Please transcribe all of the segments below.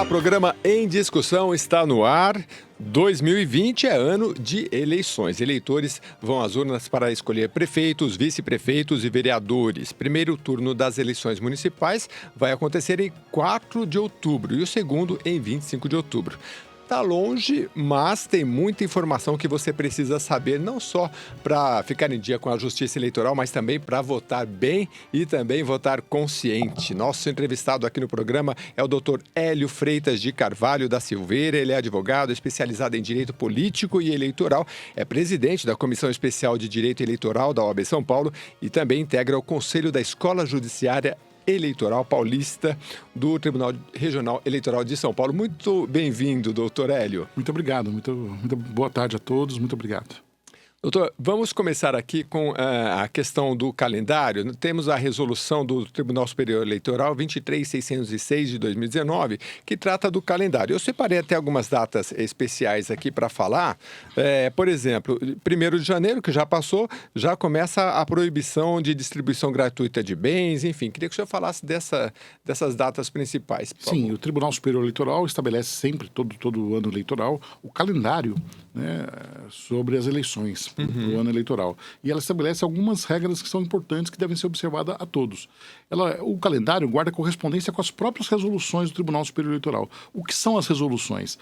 Olá, programa Em Discussão está no ar. 2020 é ano de eleições. Eleitores vão às urnas para escolher prefeitos, vice-prefeitos e vereadores. Primeiro turno das eleições municipais vai acontecer em 4 de outubro e o segundo em 25 de outubro. Está longe, mas tem muita informação que você precisa saber, não só para ficar em dia com a justiça eleitoral, mas também para votar bem e também votar consciente. Nosso entrevistado aqui no programa é o Dr. Hélio Freitas de Carvalho da Silveira. Ele é advogado especializado em Direito Político e Eleitoral, é presidente da Comissão Especial de Direito Eleitoral da OAB São Paulo e também integra o Conselho da Escola Judiciária Eleitoral Paulista do Tribunal Regional Eleitoral de São Paulo. Muito bem-vindo, doutor Hélio. Muito obrigado, muito boa tarde a todos, muito obrigado. Doutor, vamos começar aqui com a questão do calendário. Temos a resolução do Tribunal Superior Eleitoral 23606 de 2019, que trata do calendário. Eu separei até algumas datas especiais aqui para falar. Por exemplo, 1º de janeiro, que já passou, já começa a proibição de distribuição gratuita de bens, enfim. Queria que o senhor falasse dessas datas principais. Sim, o Tribunal Superior Eleitoral estabelece sempre, todo ano eleitoral, o calendário, né, sobre as eleições do ano eleitoral. E ela estabelece algumas regras que são importantes que devem ser observadas a todos. O calendário guarda correspondência com as próprias resoluções do Tribunal Superior Eleitoral. O que são as resoluções?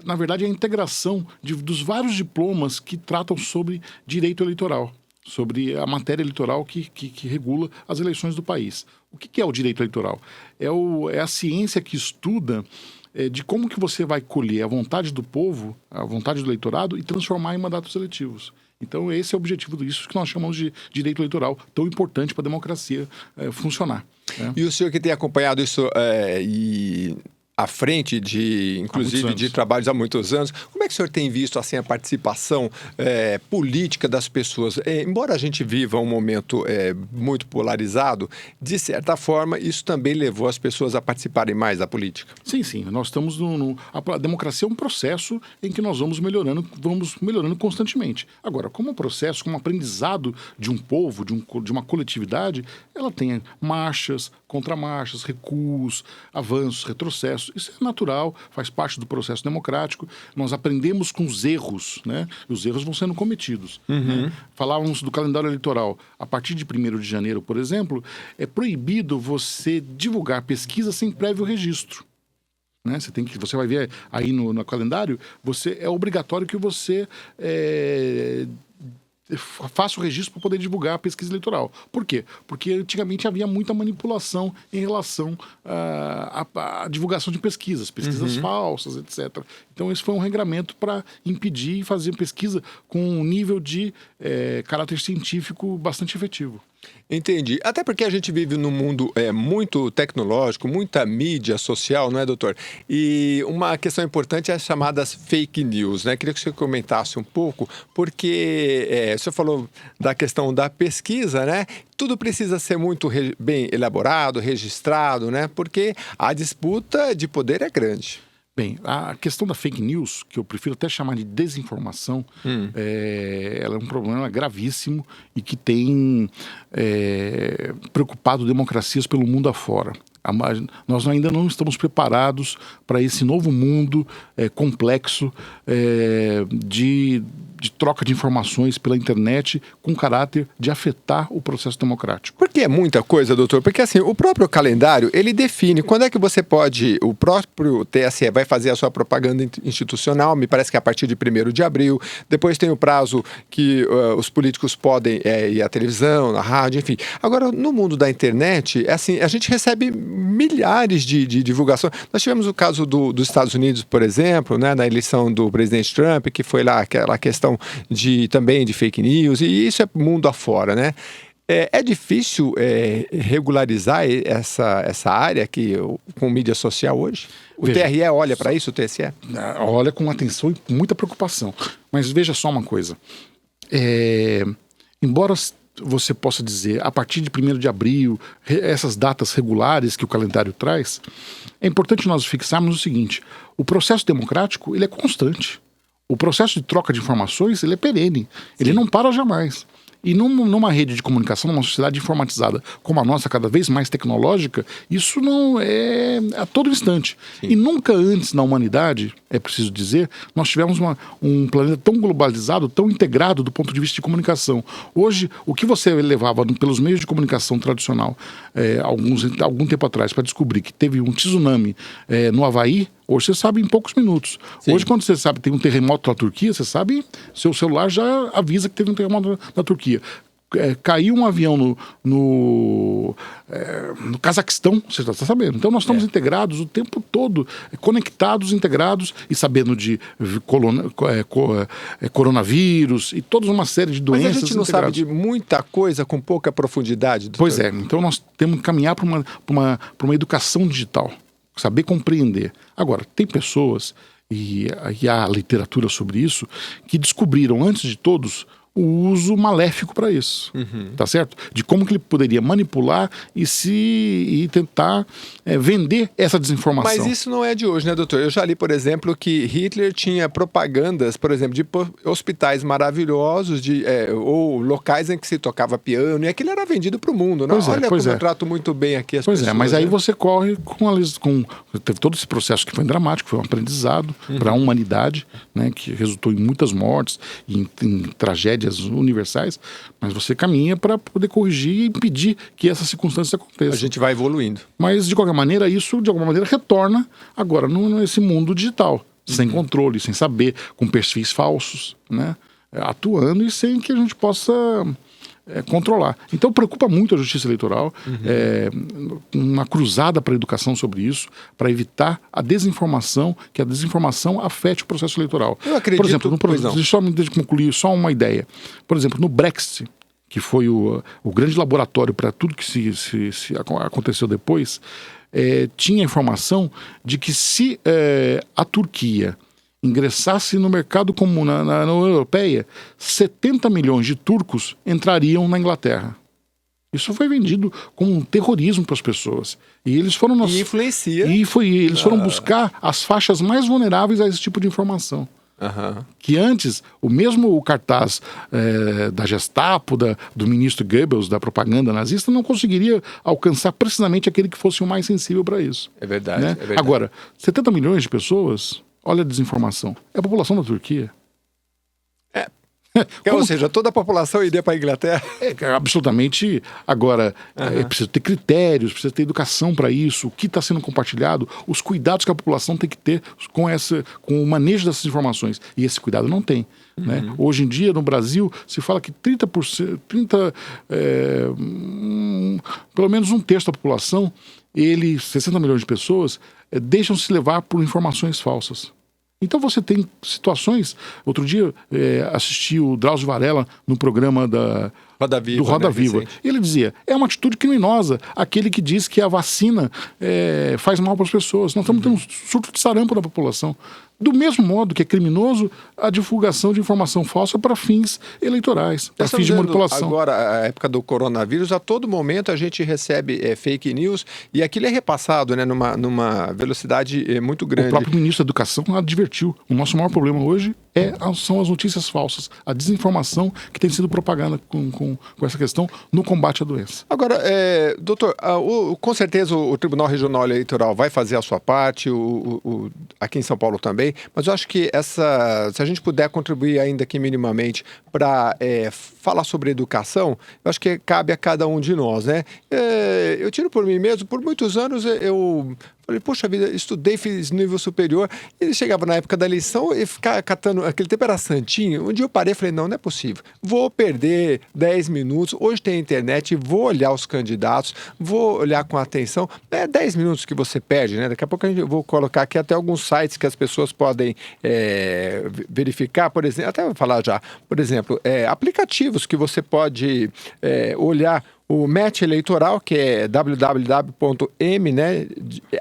Na verdade, é a integração dos vários diplomas que tratam sobre direito eleitoral, sobre a matéria eleitoral que regula as eleições do país. O que é o direito eleitoral? É a ciência que estuda de como que você vai colher a vontade do povo, a vontade do eleitorado e transformar em mandatos eletivos. Então esse é o objetivo disso que nós chamamos de direito eleitoral, tão importante para a democracia funcionar. Né? E o senhor que tem acompanhado isso à frente inclusive de trabalhos há muitos anos, como é que o senhor tem visto assim, a participação política das pessoas? Embora a gente viva um momento muito polarizado, de certa forma, isso também levou as pessoas a participarem mais da política? Sim. Nós estamos a democracia é um processo em que nós vamos melhorando constantemente. Agora, como um processo, como um aprendizado de um povo, de uma coletividade, ela tem marchas, contramarchas, recuos, avanços, retrocessos. Isso é natural, faz parte do processo democrático. Nós aprendemos com os erros, né? Os erros vão sendo cometidos. Né? Falávamos do calendário eleitoral. A partir de 1º de janeiro, por exemplo, é proibido você divulgar pesquisa sem prévio registro. Né? Você vai ver aí no calendário, é obrigatório que você faça o registro para poder divulgar a pesquisa eleitoral. Por quê? Porque antigamente havia muita manipulação em relação à divulgação de pesquisas falsas, etc. Então esse foi um regramento para impedir e fazer pesquisa com um nível de caráter científico bastante efetivo. Entendi. Até porque a gente vive num mundo muito tecnológico, muita mídia social, não é, doutor? E uma questão importante é as chamadas fake news, né? Queria que você comentasse um pouco, porque o senhor falou da questão da pesquisa, né? Tudo precisa ser muito bem elaborado, registrado, né? Porque a disputa de poder é grande. Bem, a questão da fake news, que eu prefiro até chamar de desinformação, ela é um problema gravíssimo e que tem preocupado democracias pelo mundo afora. Nós ainda não estamos preparados para esse novo mundo complexo de troca de informações pela internet com caráter de afetar o processo democrático. Por que é muita coisa, doutor? Porque assim, o próprio calendário, ele define quando é que você pode, o próprio TSE vai fazer a sua propaganda institucional, me parece que é a partir de 1º de abril, depois tem o prazo que os políticos podem ir à televisão, na rádio, enfim. Agora, no mundo da internet, assim, a gente recebe milhares de divulgações. Nós tivemos o caso dos Estados Unidos, por exemplo, né, na eleição do presidente Trump, que foi lá aquela questão também de fake news, e isso é mundo afora, né? É difícil regularizar essa área com mídia social hoje? O TRE olha para isso, o TSE? Olha com atenção e com muita preocupação. Mas veja só uma coisa. Embora você possa dizer, a partir de 1º de abril, essas datas regulares que o calendário traz, é importante nós fixarmos o seguinte: o processo democrático ele é constante. O processo de troca de informações ele é perene. Ele não para jamais. E numa rede de comunicação, numa sociedade informatizada como a nossa, cada vez mais tecnológica, isso não é a todo instante. Sim. E nunca antes na humanidade, é preciso dizer, nós tivemos um planeta tão globalizado, tão integrado do ponto de vista de comunicação. Hoje, o que você levava pelos meios de comunicação tradicional algum tempo atrás para descobrir que teve um tsunami no Havaí, hoje você sabe em poucos minutos. Sim. Hoje, quando você sabe que tem um terremoto na Turquia, você sabe, seu celular já avisa que teve um terremoto na Turquia. Caiu um avião no Cazaquistão, você está sabendo. Então nós estamos integrados o tempo todo, conectados, integrados e sabendo de coronavírus e toda uma série de doenças. Mas a gente não sabe de muita coisa com pouca profundidade. Doutor. Pois é, então nós temos que caminhar para uma educação digital, saber compreender. Agora, tem pessoas, e há literatura sobre isso, que descobriram antes de todos o uso maléfico para isso, tá certo? De como que ele poderia manipular e tentar vender essa desinformação. Mas isso não é de hoje, né, doutor? Eu já li, por exemplo, que Hitler tinha propagandas, por exemplo, de hospitais maravilhosos, ou locais em que se tocava piano, e aquilo era vendido para o mundo, né? Olha como eu trato muito bem aqui as pessoas. Pois é, mas aí você corre teve todo esse processo que foi dramático, foi um aprendizado para a humanidade, né, que resultou em muitas mortes, em tragédias universais, mas você caminha para poder corrigir e impedir que essas circunstâncias aconteçam. A gente vai evoluindo. Mas, de qualquer maneira, isso, de alguma maneira, retorna agora nesse mundo digital, sem controle, sem saber, com perfis falsos, né? Atuando e sem que a gente possa controlar. Então preocupa muito a Justiça Eleitoral, uma cruzada para a educação sobre isso, para evitar a desinformação, que a desinformação afete o processo eleitoral. Eu acredito. Por exemplo, deixa eu concluir só uma ideia. Por exemplo, no Brexit, que foi o grande laboratório para tudo que se aconteceu depois, tinha informação de que se a Turquia ingressasse no mercado comum, na União Europeia, 70 milhões de turcos entrariam na Inglaterra. Isso foi vendido como um terrorismo para as pessoas. E eles foram... E influencia. Eles foram buscar as faixas mais vulneráveis a esse tipo de informação. Que antes, o cartaz da Gestapo, do ministro Goebbels, da propaganda nazista, não conseguiria alcançar precisamente aquele que fosse o mais sensível para isso. É verdade, né? É verdade. Agora, 70 milhões de pessoas... Olha a desinformação. É a população da Turquia. Ou seja, toda a população iria para a Inglaterra. Absolutamente. Agora, precisa ter critérios, precisa ter educação para isso, o que está sendo compartilhado, os cuidados que a população tem que ter com o manejo dessas informações. E esse cuidado não tem. Né? Hoje em dia, no Brasil, se fala que 30%, pelo menos um terço da população, 60 milhões de pessoas, deixam-se levar por informações falsas. Então você tem situações... Outro dia assisti o Drauzio Varela no programa do Roda Viva. E ele dizia, é uma atitude criminosa aquele que diz que a vacina faz mal para as pessoas. Nós estamos tendo um surto de sarampo na população. Do mesmo modo que é criminoso a divulgação de informação falsa para fins eleitorais, para fins de manipulação. Agora, a época do coronavírus, a todo momento a gente recebe fake news e aquilo é repassado, né, numa velocidade muito grande. O próprio ministro da Educação advertiu. O nosso maior problema hoje são as notícias falsas, a desinformação que tem sido propagada com essa questão no combate à doença. Agora, doutor, com certeza o Tribunal Regional Eleitoral vai fazer a sua parte, aqui em São Paulo também, mas eu acho que se a gente puder contribuir ainda aqui minimamente para falar sobre educação, eu acho que cabe a cada um de nós, né? Eu tiro por mim mesmo, por muitos anos eu falei, poxa vida, estudei, fiz nível superior. Ele chegava na época da eleição e ficava catando, aquele tempo era santinho. Um dia eu parei e falei, não é possível. Vou perder 10 minutos, hoje tem internet, vou olhar os candidatos, vou olhar com atenção. É 10 minutos que você perde, né? Daqui a pouco eu vou colocar aqui até alguns sites que as pessoas podem verificar, por exemplo, até vou falar já, por exemplo, aplicativos que você pode olhar. O Match Eleitoral, que é www.m, né,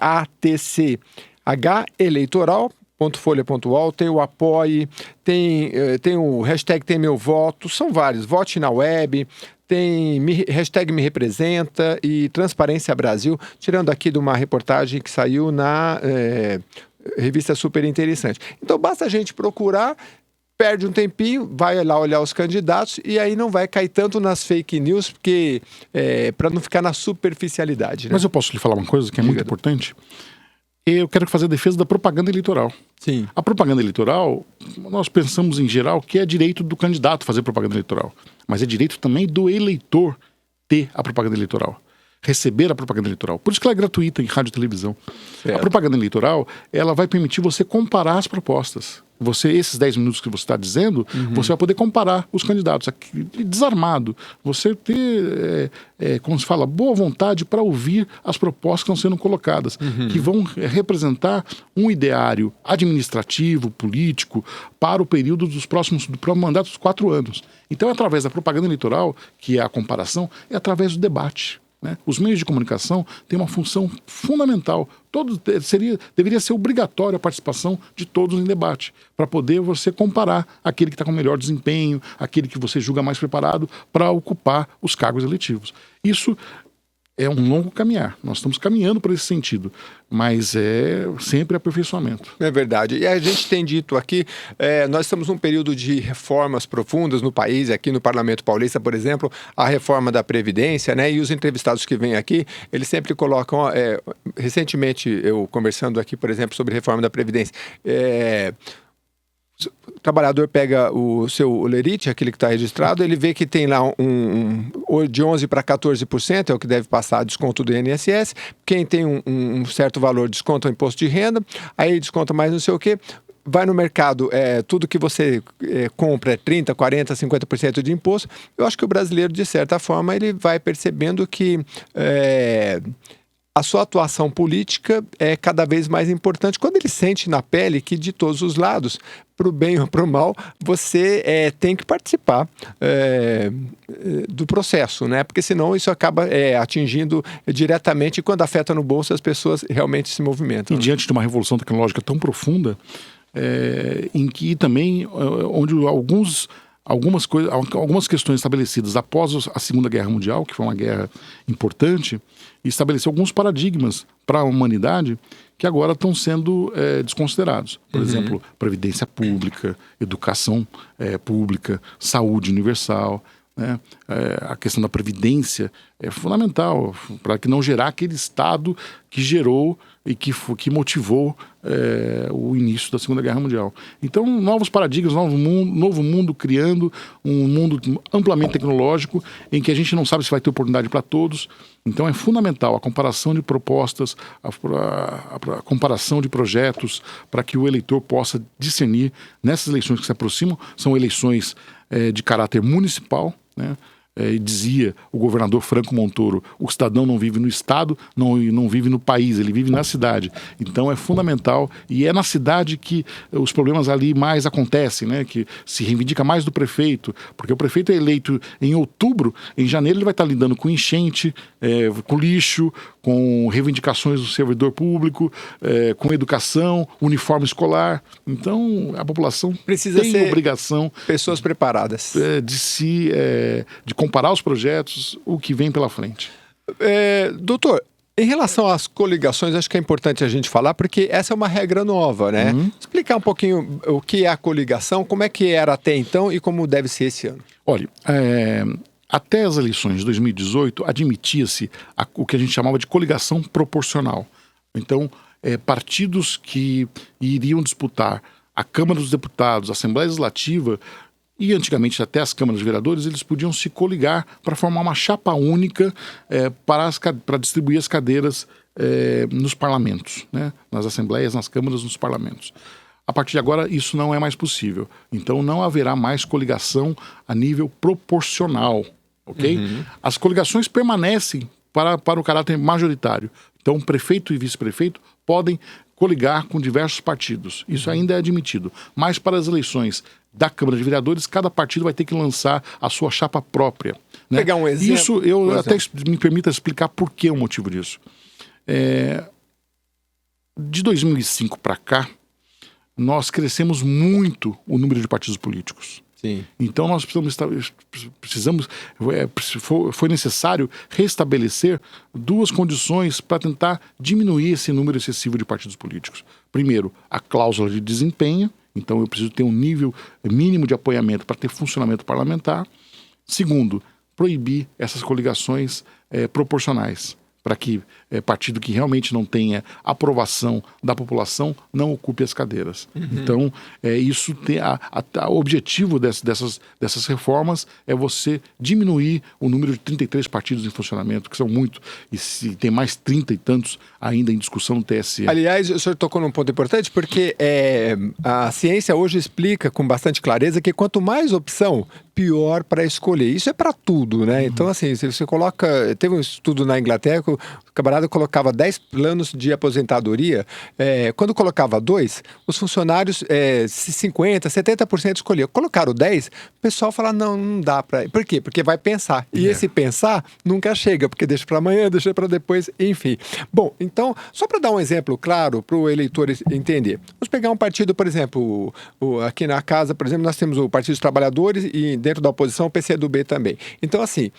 ATCHeleitoral.folha.ol, tem o Apoie, tem o hashtag Tem Meu Voto, são vários, Vote na Web, tem hashtag Me Representa e Transparência Brasil, tirando aqui de uma reportagem que saiu na revista Super Interessante. Então basta a gente procurar perde um tempinho, vai lá olhar os candidatos e aí não vai cair tanto nas fake news, porque para não ficar na superficialidade. Né? Mas eu posso lhe falar uma coisa que é muito importante? Eu quero fazer a defesa da propaganda eleitoral. Sim. A propaganda eleitoral, nós pensamos em geral que é direito do candidato fazer propaganda eleitoral, mas é direito também do eleitor ter a propaganda eleitoral, receber a propaganda eleitoral. Por isso que ela é gratuita em rádio e televisão. A propaganda eleitoral, ela vai permitir você comparar as propostas. Esses 10 minutos que você está dizendo, você vai poder comparar os candidatos, desarmado. Você ter, como se fala, boa vontade para ouvir as propostas que estão sendo colocadas, que vão representar um ideário administrativo, político, para o período dos próximos mandatos dos 4 anos. Então, é através da propaganda eleitoral, que é a comparação, é através do debate. Né? Os meios de comunicação têm uma função fundamental. Deveria ser obrigatória a participação de todos em debate, para poder você comparar aquele que está com melhor desempenho, aquele que você julga mais preparado para ocupar os cargos eletivos. Isso é um longo caminhar. Nós estamos caminhando para esse sentido, mas é sempre aperfeiçoamento. É verdade. E a gente tem dito aqui, nós estamos num período de reformas profundas no país, aqui no Parlamento Paulista, por exemplo, a reforma da Previdência, né? E os entrevistados que vêm aqui, eles sempre colocam, recentemente eu conversando aqui, por exemplo, sobre reforma da Previdência, o trabalhador pega o seu olerite, aquele que está registrado, ele vê que tem lá de 11% para 14%, é o que deve passar desconto do INSS. Quem tem um certo valor desconta o imposto de renda, aí desconta mais não sei o quê. Vai no mercado, tudo que você compra é 30%, 40%, 50% de imposto. Eu acho que o brasileiro, de certa forma, ele vai percebendo que a sua atuação política é cada vez mais importante quando ele sente na pele que, de todos os lados, para o bem ou para o mal, você tem que participar do processo, né? Porque senão isso acaba atingindo diretamente, e quando afeta no bolso, as pessoas realmente se movimentam. E diante de uma revolução tecnológica tão profunda, em que também, onde algumas questões estabelecidas após a Segunda Guerra Mundial, que foi uma guerra importante, estabeleceu alguns paradigmas para a humanidade que agora estão sendo desconsiderados. Por exemplo, previdência pública, educação pública, saúde universal. Né? A questão da previdência é fundamental para que não gerar aquele Estado que gerou e que motivou o início da Segunda Guerra Mundial. Então, novos paradigmas, novo mundo criando, um mundo amplamente tecnológico, em que a gente não sabe se vai ter oportunidade para todos. Então, é fundamental a comparação de propostas, a comparação de projetos, para que o eleitor possa discernir nessas eleições que se aproximam. São eleições de caráter municipal, né? Dizia o governador Franco Montoro, o cidadão não vive no estado, não vive no país, ele vive na cidade. Então é fundamental, e é na cidade que os problemas ali mais acontecem, né? Que se reivindica mais do prefeito, porque o prefeito é eleito em outubro, em janeiro ele vai estar lidando com enchente, com lixo, com reivindicações do servidor público, com educação, uniforme escolar. Então a população precisa tem ser obrigação, pessoas preparadas, de comparar os projetos, o que vem pela frente. Doutor, em relação às coligações, acho que é importante a gente falar, porque essa é uma regra nova, né? Explicar um pouquinho o que é a coligação, como é que era até então e como deve ser esse ano. Olha, até as eleições de 2018, admitia-se o que a gente chamava de coligação proporcional. Então, partidos que iriam disputar a Câmara dos Deputados, a Assembleia Legislativa, e antigamente até as câmaras de vereadores, eles podiam se coligar para formar uma chapa única para distribuir as cadeiras nos parlamentos, né? Nas assembleias, nas câmaras, nos parlamentos. A partir de agora, isso não é mais possível. Então, não haverá mais coligação a nível proporcional, ok? As coligações permanecem para o caráter majoritário. Então, prefeito e vice-prefeito podem coligar com diversos partidos. Isso ainda é admitido. Mas para as eleições da Câmara de Vereadores, cada partido vai ter que lançar a sua chapa própria. Né? Pegar um exemplo. Isso até me permita explicar por que o motivo disso. De 2005 para cá, nós crescemos muito o número de partidos políticos. Sim. Então nós foi necessário restabelecer duas condições para tentar diminuir esse número excessivo de partidos políticos. Primeiro, a cláusula de desempenho, Então eu preciso ter um nível mínimo de apoiamento para ter funcionamento parlamentar. Segundo, proibir essas coligações proporcionais, para que partido que realmente não tenha aprovação da população não ocupe as cadeiras. Então, isso tem o objetivo dessas reformas é você diminuir o número de 33 partidos em funcionamento, que são muito, e se tem mais 30 e tantos ainda em discussão no TSE. Aliás, o senhor tocou num ponto importante, porque a ciência hoje explica com bastante clareza que quanto mais opção, pior para escolher. Isso é para tudo, né? Então, assim, se você coloca... Teve um estudo na Inglaterra que o camarada colocava 10 planos de aposentadoria. Quando colocava 2, os funcionários 50%, 70% escolhiam. Colocaram 10, o pessoal fala, não dá para... Por quê? Porque vai pensar. E esse pensar nunca chega, porque deixa para amanhã, deixa para depois, enfim. Bom, então, só para dar um exemplo claro para o eleitor entender. Vamos pegar um partido, por exemplo, aqui na casa, por exemplo, nós temos o Partido dos Trabalhadores e dentro da oposição o PCdoB também. Então, assim,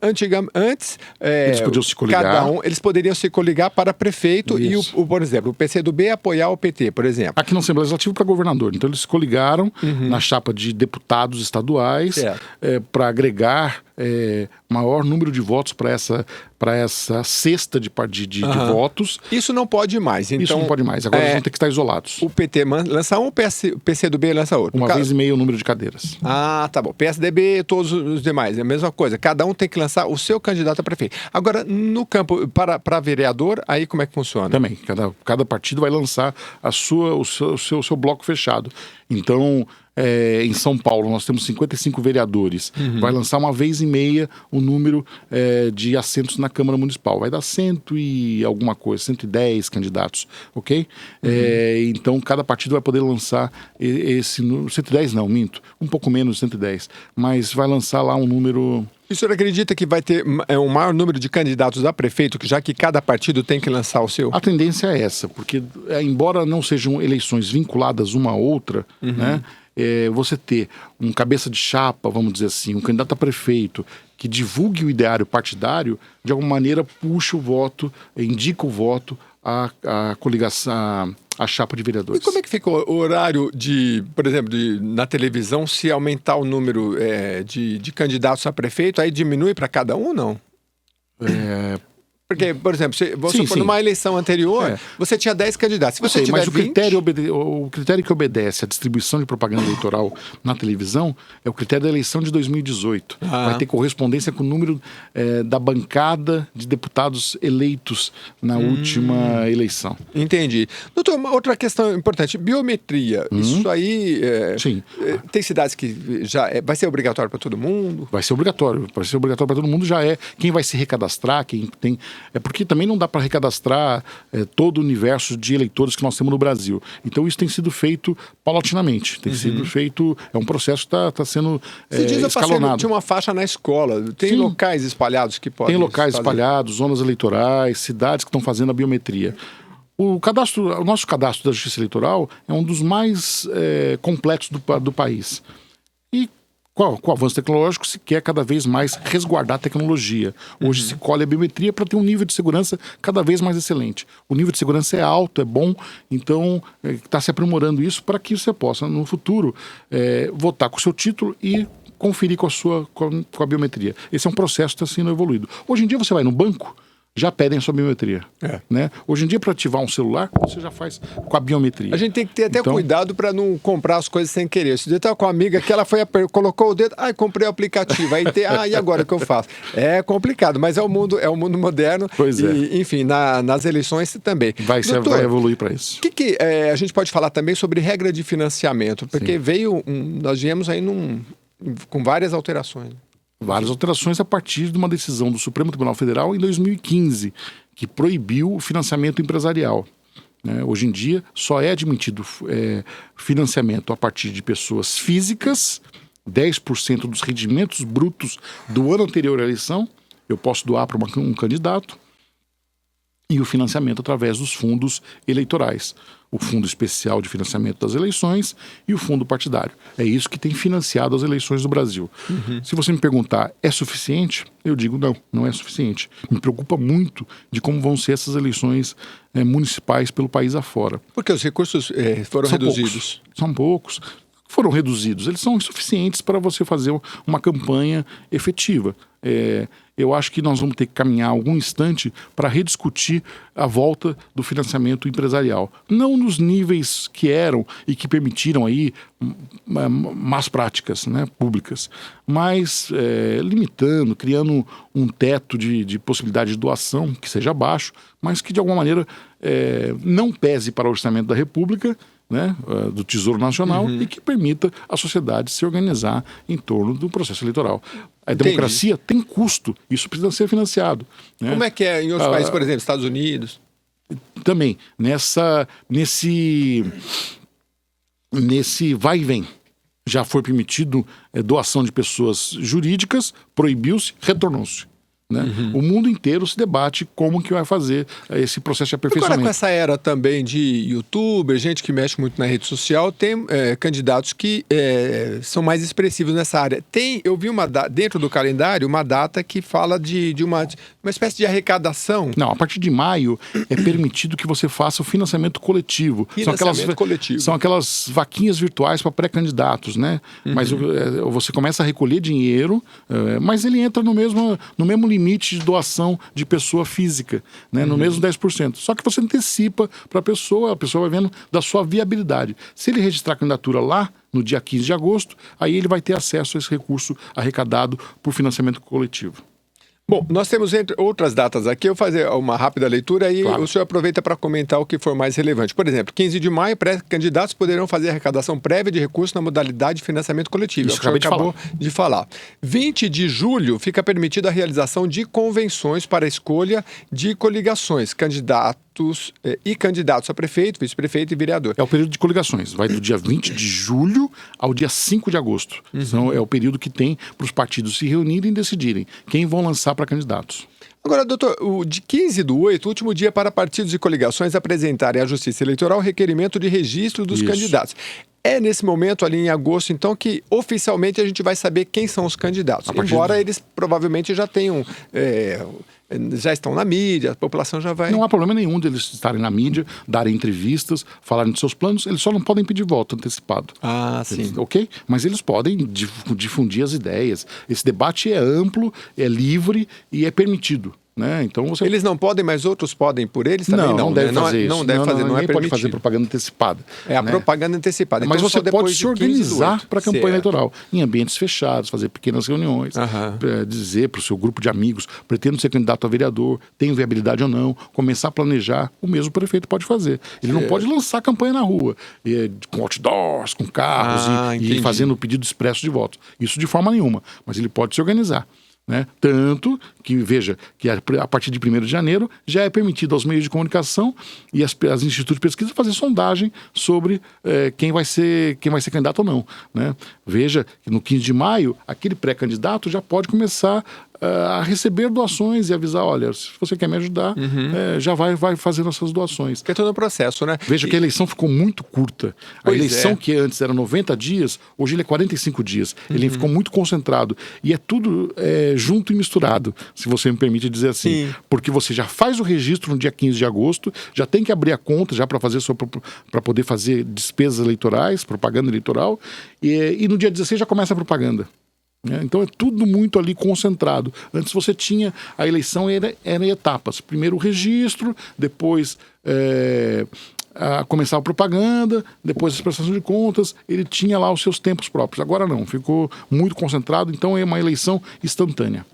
antes eles podiam se coligar. Eles poderiam se coligar para prefeito. Isso. E, por exemplo, o PCdoB apoiar o PT, por exemplo. Aqui na Assembleia Legislativa para governador. Então, eles se coligaram na chapa de deputados estaduais para agregar maior número de votos para essa cesta de votos. Isso não pode mais. Então, isso não pode mais. Agora eles vão ter que estar isolados. O PT lança um, o PCdoB lança outro. Uma vez e meia o número de cadeiras. Ah, tá bom. PSDB, todos os demais. É a mesma coisa. Cada um tem que lançar o seu candidato a prefeito. Agora, no campo, para vereador, aí como é que funciona? Também. Cada partido vai lançar o seu bloco fechado. Então... em São Paulo, nós temos 55 vereadores. Vai lançar uma vez e meia o número de assentos na Câmara Municipal. Vai dar 100 e alguma coisa, 110 candidatos, ok? Então, cada partido vai poder lançar esse número. 110 não, minto. Um pouco menos de 110. Mas vai lançar lá um número... E o senhor acredita que vai ter um maior número de candidatos a prefeito, já que cada partido tem que lançar o seu? A tendência é essa, porque embora não sejam eleições vinculadas uma à outra, né? Você ter um cabeça de chapa, vamos dizer assim, um candidato a prefeito que divulgue o ideário partidário, de alguma maneira puxa o voto, indica o voto à coligação, à chapa de vereadores. E como é que fica o horário por exemplo, na televisão, se aumentar o número de candidatos a prefeito, aí diminui para cada um ou não? Porque, por exemplo, você for numa eleição anterior, você tinha 10 candidatos. Se você tiver mas 20... o critério que obedece à distribuição de propaganda eleitoral na televisão é o critério da eleição de 2018. Vai ter correspondência com o número da bancada de deputados eleitos na última eleição. Entendi. Doutor, uma outra questão importante. Biometria. Isso aí... Sim. Tem cidades que já... vai ser obrigatório para todo mundo? Vai ser obrigatório. Vai ser obrigatório para todo mundo. Já é. Quem vai se recadastrar, quem tem... porque também não dá para recadastrar todo o universo de eleitores que nós temos no Brasil. Então isso tem sido feito paulatinamente. Tem sido feito... É um processo que está sendo escalonado. Tinha uma faixa na escola. Tem locais espalhados que podem... Tem locais espalhados, zonas eleitorais, cidades que estão fazendo a biometria. O nosso cadastro da Justiça Eleitoral é um dos mais completos do país. E com o avanço tecnológico se quer cada vez mais resguardar a tecnologia. Hoje se colhe a biometria para ter um nível de segurança cada vez mais excelente. O nível de segurança é alto, é bom, então está se aprimorando isso para que você possa, no futuro, votar com o seu título e conferir com a biometria. Esse é um processo que está sendo evoluído. Hoje em dia você vai no banco, já pedem a sua biometria. Né? Hoje em dia, para ativar um celular, você já faz com a biometria. A gente tem que ter até cuidado para não comprar as coisas sem querer. Se eu estava com uma amiga que ela colocou o dedo, comprei o aplicativo. Aí e agora o que eu faço? É complicado, mas é o mundo moderno. Pois e, enfim, nas eleições também. Doutor, vai evoluir para isso. O que a gente pode falar também sobre regra de financiamento? Porque nós viemos aí com várias alterações. Várias alterações a partir de uma decisão do Supremo Tribunal Federal em 2015, que proibiu o financiamento empresarial. Hoje em dia, só é admitido financiamento a partir de pessoas físicas, 10% dos rendimentos brutos do ano anterior à eleição, eu posso doar para um candidato, e o financiamento através dos fundos eleitorais. o Fundo Especial de Financiamento das Eleições e o Fundo Partidário. É isso que tem financiado as eleições do Brasil. Se você me perguntar, é suficiente? Eu digo não, não é suficiente. Me preocupa muito de como vão ser essas eleições municipais pelo país afora. Porque os recursos foram reduzidos. São poucos. Foram reduzidos. Eles são insuficientes para você fazer uma campanha efetiva. Eu acho que nós vamos ter que caminhar algum instante para rediscutir a volta do financiamento empresarial. Não nos níveis que eram e que permitiram aí más práticas, né, públicas, mas limitando, criando um teto de possibilidade de doação que seja baixo, mas que de alguma maneira não pese para o orçamento da República, né, do Tesouro Nacional, e que permita à sociedade se organizar em torno do processo eleitoral. A democracia tem custo, isso precisa ser financiado. Né? Como é que é em outros países, por exemplo, Estados Unidos? Também, nesse vai e vem. Já foi permitido doação de pessoas jurídicas, proibiu-se, retornou-se. Né? O mundo inteiro se debate como que vai fazer esse processo de aperfeiçoamento. Agora, com essa era também de youtuber, gente que mexe muito na rede social, tem candidatos que são mais expressivos nessa área. Eu vi dentro do calendário uma data que fala de uma espécie de arrecadação. Não, a partir de maio é permitido que você faça o financiamento coletivo. São aquelas vaquinhas virtuais para pré-candidatos, né? Mas você começa a recolher dinheiro, mas ele entra no mesmo limite de doação de pessoa física, né, no mesmo 10%. Só que você antecipa para a pessoa vai vendo da sua viabilidade. Se ele registrar a candidatura lá no dia 15 de agosto, aí ele vai ter acesso a esse recurso arrecadado por financiamento coletivo. Bom, nós temos entre outras datas aqui, eu vou fazer uma rápida leitura e o senhor aproveita para comentar o que for mais relevante. Por exemplo, 15 de maio, pré-candidatos poderão fazer arrecadação prévia de recursos na modalidade de financiamento coletivo. Isso que o senhor acabou de falar. 20 de julho fica permitida a realização de convenções para a escolha de coligações, candidatos a prefeito, vice-prefeito e vereador. É o período de coligações, vai do dia 20 de julho ao dia 5 de agosto. Então, é o período que tem para os partidos se reunirem e decidirem quem vão lançar para candidatos. Agora, doutor, o de 15/8, último dia para partidos e coligações apresentarem à Justiça Eleitoral requerimento de registro dos candidatos. É nesse momento, ali em agosto, então, que oficialmente a gente vai saber quem são os candidatos. Embora eles provavelmente já tenham... já estão na mídia, a população já vai... Não há problema nenhum deles estarem na mídia, darem entrevistas, falarem de seus planos, eles só não podem pedir voto antecipado. Ah, sim. Ok? Mas eles podem difundir as ideias. Esse debate é amplo, é livre e é permitido. Né? Então Eles não podem, mas outros podem por eles também? Não deve fazer isso. Não deve fazer, não é permitido. Pode fazer propaganda antecipada. É a propaganda antecipada. Mas então, você pode se organizar para a campanha eleitoral, em ambientes fechados, fazer pequenas reuniões, dizer para o seu grupo de amigos, pretendo ser candidato a vereador, tenho viabilidade ou não, começar a planejar, o mesmo prefeito pode fazer. Ele não pode lançar campanha na rua, com outdoors, com carros e fazendo pedido expresso de votos. Isso de forma nenhuma, mas ele pode se organizar. Né? Tanto que, veja, que a partir de 1º de janeiro já é permitido aos meios de comunicação e as institutos de pesquisa fazer sondagem sobre quem vai ser candidato ou não. Né? Veja que no 15 de maio, aquele pré-candidato já pode começar a receber doações e avisar, olha, se você quer me ajudar, já vai fazendo essas doações. Que é todo o processo, né? Veja que a eleição ficou muito curta. A eleição que antes era 90 dias, hoje ele é 45 dias. Ele ficou muito concentrado. E é tudo junto e misturado, se você me permite dizer assim. Porque você já faz o registro no dia 15 de agosto, já tem que abrir a conta já para poder fazer despesas eleitorais, propaganda eleitoral, e no dia 16 já começa a propaganda. Então é tudo muito ali concentrado. Antes você tinha, a eleição era em etapas. Primeiro o registro, depois começar a propaganda, depois as prestações de contas, ele tinha lá os seus tempos próprios. Agora não, ficou muito concentrado, então é uma eleição instantânea.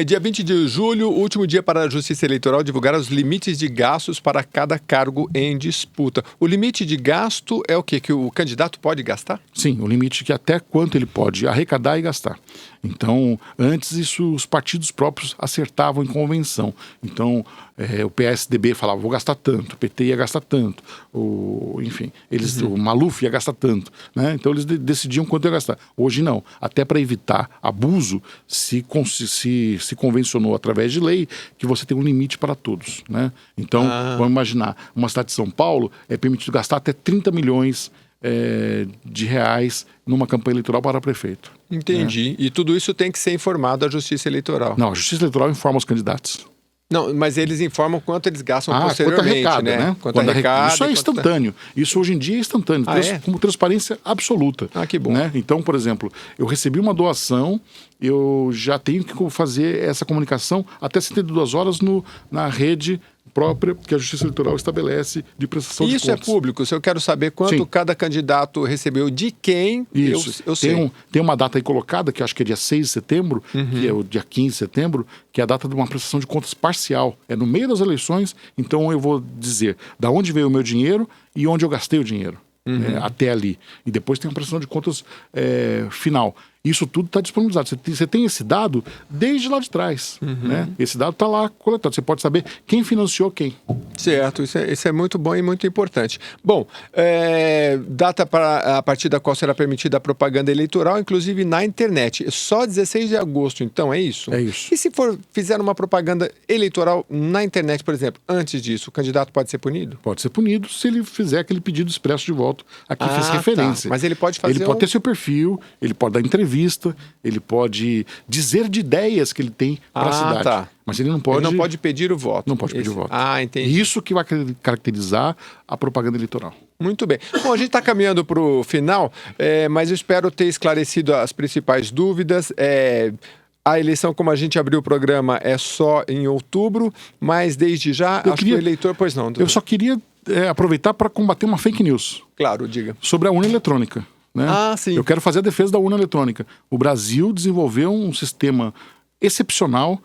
Dia 20 de julho, último dia para a Justiça Eleitoral divulgar os limites de gastos para cada cargo em disputa. O limite de gasto é o quê? Que o candidato pode gastar? Sim, o limite que até quanto ele pode arrecadar e gastar. Então, antes isso os partidos próprios acertavam em convenção. Então, o PSDB falava, vou gastar tanto, o PT ia gastar tanto, enfim, o Maluf ia gastar tanto. Né? Então, eles decidiam quanto ia gastar. Hoje não. Até para evitar abuso, se que se convencionou através de lei que você tem um limite para todos, né? Então, vamos imaginar, uma cidade de São Paulo é permitido gastar até 30 milhões de reais numa campanha eleitoral para prefeito. Entendi. E tudo isso tem que ser informado à Justiça Eleitoral. Não, a Justiça Eleitoral informa os candidatos. Não, mas eles informam quanto eles gastam posteriormente, quanto arrecada, né? Quanto arrecada, isso é instantâneo. Isso hoje em dia é instantâneo. Com transparência absoluta. Que bom. Né? Então, por exemplo, eu recebi uma doação, eu já tenho que fazer essa comunicação até 72 horas na rede própria que a Justiça Eleitoral estabelece de prestação de contas. Isso é público. Se eu quero saber quanto cada candidato recebeu de quem, eu sei. Tem uma data aí colocada, que acho que é dia 6 de setembro, que é o dia 15 de setembro, que é a data de uma prestação de contas parcial. É no meio das eleições, então eu vou dizer da onde veio o meu dinheiro e onde eu gastei o dinheiro. Até ali. E depois tem uma prestação de contas final. Isso tudo está disponibilizado. Você tem esse dado desde lá de trás. Né? Esse dado está lá coletado. Você pode saber quem financiou quem. Certo. Isso é muito bom e muito importante. Bom, data a partir da qual será permitida a propaganda eleitoral, inclusive na internet. Só 16 de agosto, então, é isso? É isso. E se fizer uma propaganda eleitoral na internet, por exemplo, antes disso, o candidato pode ser punido? Pode ser punido se ele fizer aquele pedido expresso de voto a que fez referência. Tá. Mas ele pode fazer... Ele pode ter seu perfil, ele pode dar entrevista, ele pode dizer de ideias que ele tem para a cidade. Tá. Mas ele não pode... Ele não pode pedir o voto. Não pode pedir o voto. Entendi. Isso que vai caracterizar a propaganda eleitoral. Muito bem. Bom, a gente está caminhando para o final, mas eu espero ter esclarecido as principais dúvidas. A eleição, como a gente abriu o programa, é só em outubro, mas desde já, que o eleitor... Pois não, doutor. Eu só queria aproveitar para combater uma fake news. Claro, diga. Sobre a urna eletrônica. Né? Sim. Eu quero fazer a defesa da urna eletrônica. O Brasil desenvolveu um sistema excepcional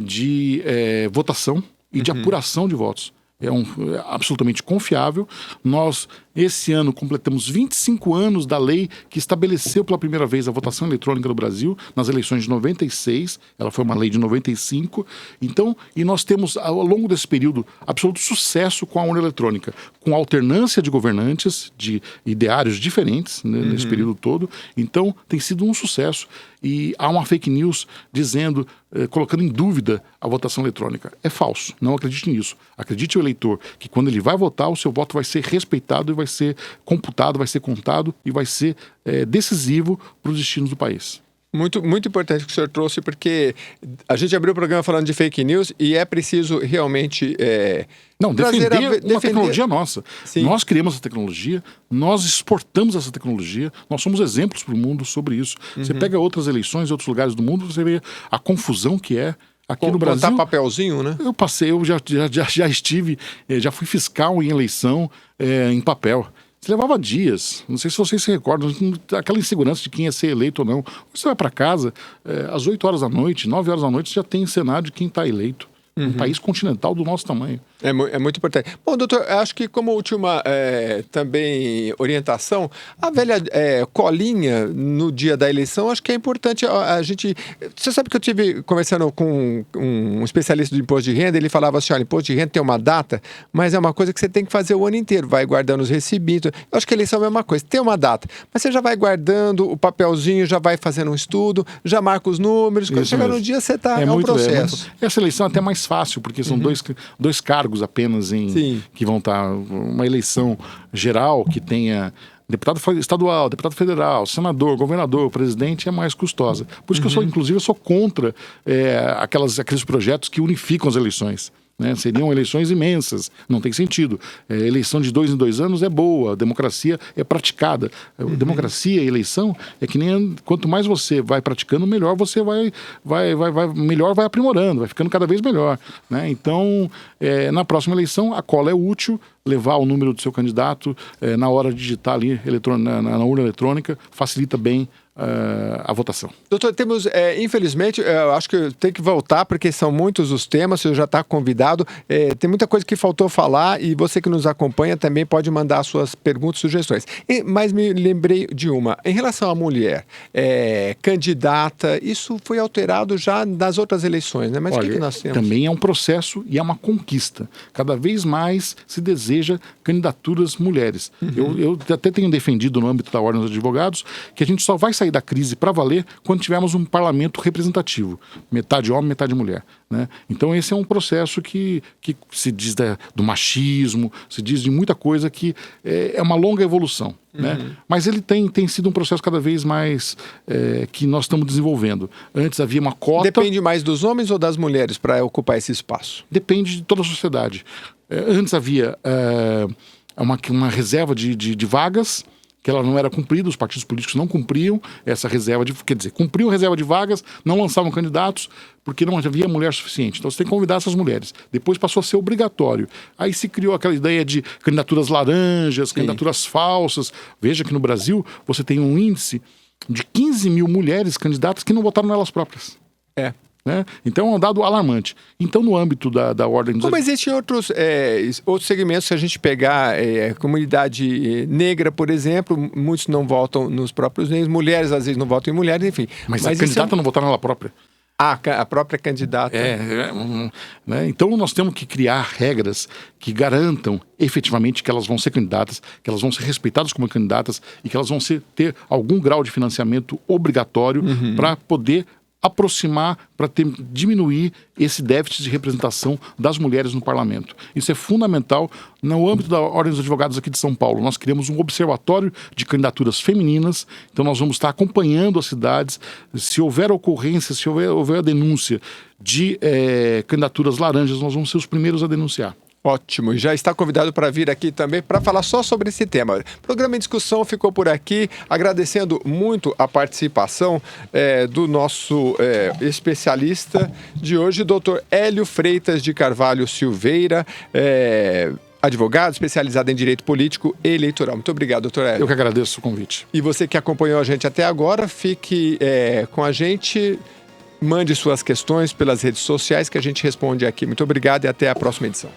de votação e de apuração de votos. É absolutamente confiável. Nós, esse ano, completamos 25 anos da lei que estabeleceu pela primeira vez a votação eletrônica no Brasil, nas eleições de 96. Ela foi uma lei de 95. Então, e nós temos, ao longo desse período, absoluto sucesso com a urna eletrônica, com alternância de governantes, de ideários diferentes, né, nesse período todo. Então, tem sido um sucesso. E há uma fake news dizendo, colocando em dúvida a votação eletrônica. É falso, não acredite nisso. Acredite o eleitor que quando ele vai votar, o seu voto vai ser respeitado e vai ser computado, vai ser contado e vai ser decisivo para os destinos do país. Muito, muito importante que o senhor trouxe, porque a gente abriu o programa falando de fake news e é preciso realmente... defender uma tecnologia nossa. Sim. Nós criamos essa tecnologia, nós exportamos essa tecnologia, nós somos exemplos para o mundo sobre isso. Você pega outras eleições em outros lugares do mundo, você vê a confusão que é. Aqui no Brasil... Contar papelzinho, né? Eu já estive, já fui fiscal em eleição em papel. Você levava dias, não sei se vocês se recordam, aquela insegurança de quem ia ser eleito ou não. Você vai para casa, às 8 horas da noite, 9 horas da noite, você já tem cenário de quem está eleito. Um país continental do nosso tamanho. É muito importante. Bom, doutor, acho que como última também orientação, a velha colinha no dia da eleição, acho que é importante a gente... Você sabe que eu estive conversando com um especialista do imposto de renda, ele falava assim, olha, imposto de renda tem uma data, mas é uma coisa que você tem que fazer o ano inteiro, vai guardando os recebidos. Eu acho que a eleição é a mesma coisa, tem uma data, mas você já vai guardando o papelzinho, já vai fazendo um estudo, já marca os números, quando chegar no dia você está... É um processo. Essa eleição é até mais fácil, porque são dois cargos apenas que vão estar... Uma eleição geral que tenha deputado estadual, deputado federal, senador, governador, presidente, é mais custosa. Por isso que eu sou contra aqueles projetos que unificam as eleições. Né? Seriam eleições imensas, não tem sentido. Eleição de 2 em 2 anos é boa, a democracia é praticada. Democracia e eleição é que nem quanto mais você vai praticando, melhor você melhor vai aprimorando, vai ficando cada vez melhor. Né? Então, na próxima eleição, a cola é útil, levar o número do seu candidato na hora de digitar ali na urna eletrônica, facilita bem a votação. Doutor, temos, infelizmente, eu acho que tem que voltar, porque são muitos os temas, o senhor já está convidado, tem muita coisa que faltou falar e você que nos acompanha também pode mandar suas perguntas e sugestões. Mas me lembrei de uma, em relação à mulher candidata, isso foi alterado já nas outras eleições, né? Mas o que nós temos? Também é um processo e é uma conquista. Cada vez mais se deseja candidaturas mulheres. Eu até tenho defendido no âmbito da Ordem dos Advogados que a gente só vai sair sair da crise para valer quando tivermos um parlamento representativo, metade homem, metade mulher, né? Então esse é um processo que se diz do machismo, se diz de muita coisa que é uma longa evolução, né? Mas ele tem sido um processo cada vez mais que nós estamos desenvolvendo. Antes havia uma cota... Depende mais dos homens ou das mulheres para ocupar esse espaço? Depende de toda a sociedade. Antes havia uma reserva de vagas que ela não era cumprida, os partidos políticos não cumpriam essa reserva quer dizer, cumpriam a reserva de vagas, não lançavam candidatos, porque não havia mulher suficiente. Então você tem que convidar essas mulheres. Depois passou a ser obrigatório. Aí se criou aquela ideia de candidaturas laranjas, candidaturas falsas. Veja que no Brasil você tem um índice de 15 mil mulheres candidatas que não votaram nelas próprias. Né? Então é um dado alarmante. Então, no âmbito da ordem... Como existem outros segmentos, se a gente pegar a comunidade negra, por exemplo, muitos não votam nos próprios negros, mulheres às vezes não votam em mulheres, enfim. Mas a candidata não votaram nela própria. A própria candidata. Né? Então nós temos que criar regras que garantam efetivamente que elas vão ser candidatas, que elas vão ser respeitadas como candidatas e que elas vão ter algum grau de financiamento obrigatório para poder aproximar, para diminuir esse déficit de representação das mulheres no parlamento. Isso é fundamental. No âmbito da Ordem dos Advogados aqui de São Paulo, nós criamos um observatório de candidaturas femininas, então nós vamos estar acompanhando as cidades. Se houver ocorrência, se houver denúncia de candidaturas laranjas, nós vamos ser os primeiros a denunciar. Ótimo, já está convidado para vir aqui também para falar só sobre esse tema. O programa em discussão ficou por aqui, agradecendo muito a participação do nosso especialista de hoje, Dr. Hélio Freitas de Carvalho Silveira, advogado especializado em Direito Político e Eleitoral. Muito obrigado, doutor Hélio. Eu que agradeço o convite. E você que acompanhou a gente até agora, fique com a gente, mande suas questões pelas redes sociais que a gente responde aqui. Muito obrigado e até a próxima edição.